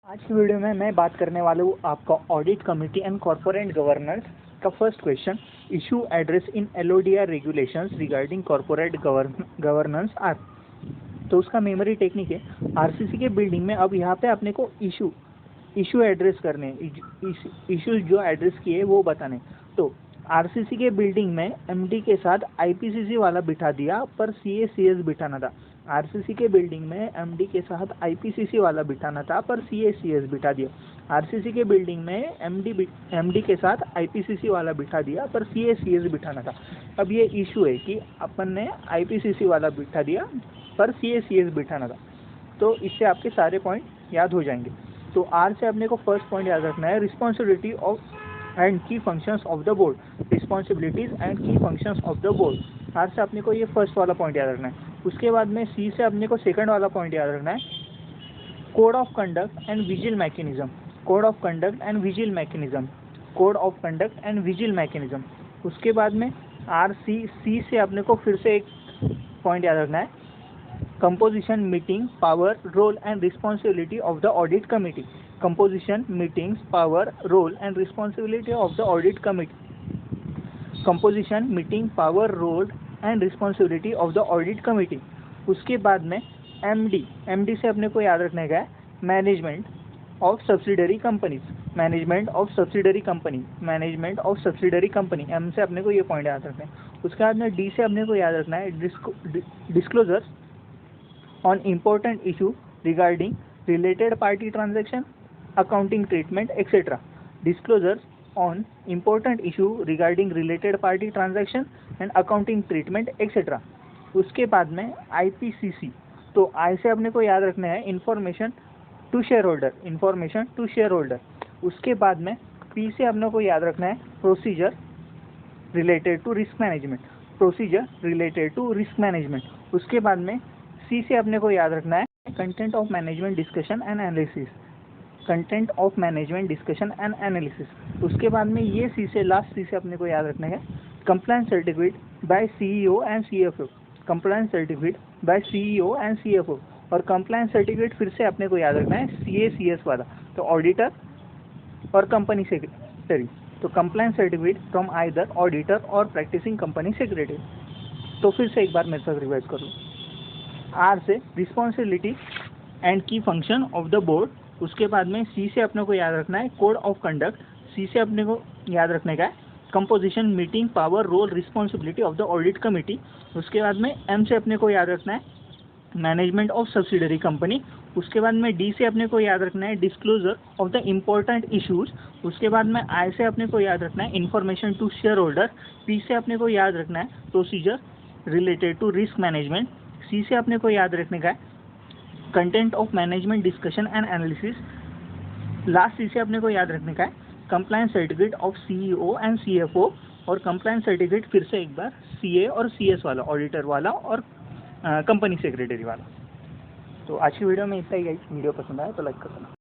आज की वीडियो में मैं बात करने वाला हूँ आपका audit committee and corporate governance का first question. Issue address in LODR regulations regarding corporate governance are. तो उसका मेमोरी टेक्निक है आरसीसी के बिल्डिंग में। अब यहाँ पे अपने को इशू एड्रेस करने, इशू जो एड्रेस किए वो बताने। तो आरसीसी के बिल्डिंग में एमडी के साथ आईपीसीसी वाला बिठा दिया, पर सीएसीएस बिठाना था। आरसीसी के बिल्डिंग में एमडी के साथ आईपीसीसी वाला बिठाना था, पर सीएसीएस बिठा दिया। आरसीसी के बिल्डिंग में एमडी के साथ आईपीसीसी वाला बिठा दिया, पर सीएसीएस बिठाना था। अब ये इशू है कि अपन ने आईपीसीसी वाला बिठा दिया, पर सीएसीएस बिठाना था। तो इससे आपके सारे पॉइंट याद हो जाएंगे। तो आर से अपने को फर्स्ट पॉइंट याद रखना है, responsibility of and key functions of the board. Responsibilities and key functions of the board, R से अपने को ये फर्स्ट वाला पॉइंट याद रखना है। उसके बाद में सी से अपने को सेकंड वाला पॉइंट याद रखना है, code of conduct and vigil mechanism. Code of conduct and vigil mechanism, code of conduct and vigil mechanism. उसके बाद में आर सी से अपने को फिर से एक पॉइंट याद रखना है, composition, meeting, power, role and responsibility of the audit committee. Composition, meetings, power, role and responsibility of the audit committee. Composition, meeting, power, role and responsibility of the audit committee. उसके बाद में MD से अपने को याद रखने का है, management of subsidiary companies. Management of subsidiary company, management of subsidiary company, M से अपने को ये पॉइंट याद रखना है। उसके बाद में डी से अपने को याद रखना है, disclosures on important issue regarding related party transaction, accounting treatment, etc. Disclosures on important issue regarding related party transaction and accounting treatment, etc. उसके बाद में IPCC, तो आई से अपने को याद रखना है, information to shareholder, information to shareholder. उसके बाद में पी से अपने को याद रखना है, procedure related to risk management, procedure related to risk management. उसके बाद में सी से अपने को याद रखना है, content of management discussion and analysis, content of management discussion and analysis. उसके बाद में ये सी से लास्ट सी से अपने को याद रखना है, compliance certificate bye CEO and CFO, compliance certificate bye CEO and CFO. और कंप्लायंस सर्टिफिकेट फिर से अपने को याद रखना है, सीएसीएस वाला, तो ऑडिटर और कंपनी सेक्रेटरी। तो compliance certificate from either auditor और प्रैक्टिसिंग कंपनी सेक्रेटरी। तो फिर से एक बार मेरे साथ रिवाइज कर लो। आर से रिस्पॉन्सिबिलिटी एंड की फंक्शन ऑफ द बोर्ड। उसके बाद में सी से अपने को याद रखना है, कोड ऑफ कंडक्ट। सी से अपने को याद रखने का है, composition, meeting, power, role, responsibility of the audit committee. उसके बाद में एम से अपने को याद रखना है, मैनेजमेंट ऑफ सब्सिडरी कंपनी। उसके बाद में डी से अपने को याद रखना है, disclosure of the important issues. उसके बाद में आई से अपने को याद रखना है, information to shareholder. P से अपने को याद रखना है, procedure related to risk management. C से अपने को याद रखने का है, content of management discussion and analysis. Last C से अपने को याद रखने का है, compliance certificate of CEO and CFO. और कंप्लायंस सर्टिफिकेट फिर से एक बार सीए और सीएस वाला, ऑडिटर वाला और कंपनी सेक्रेटरी वाला। तो आज की वीडियो में इतना ही। वीडियो पसंद आया तो लाइक कर देना।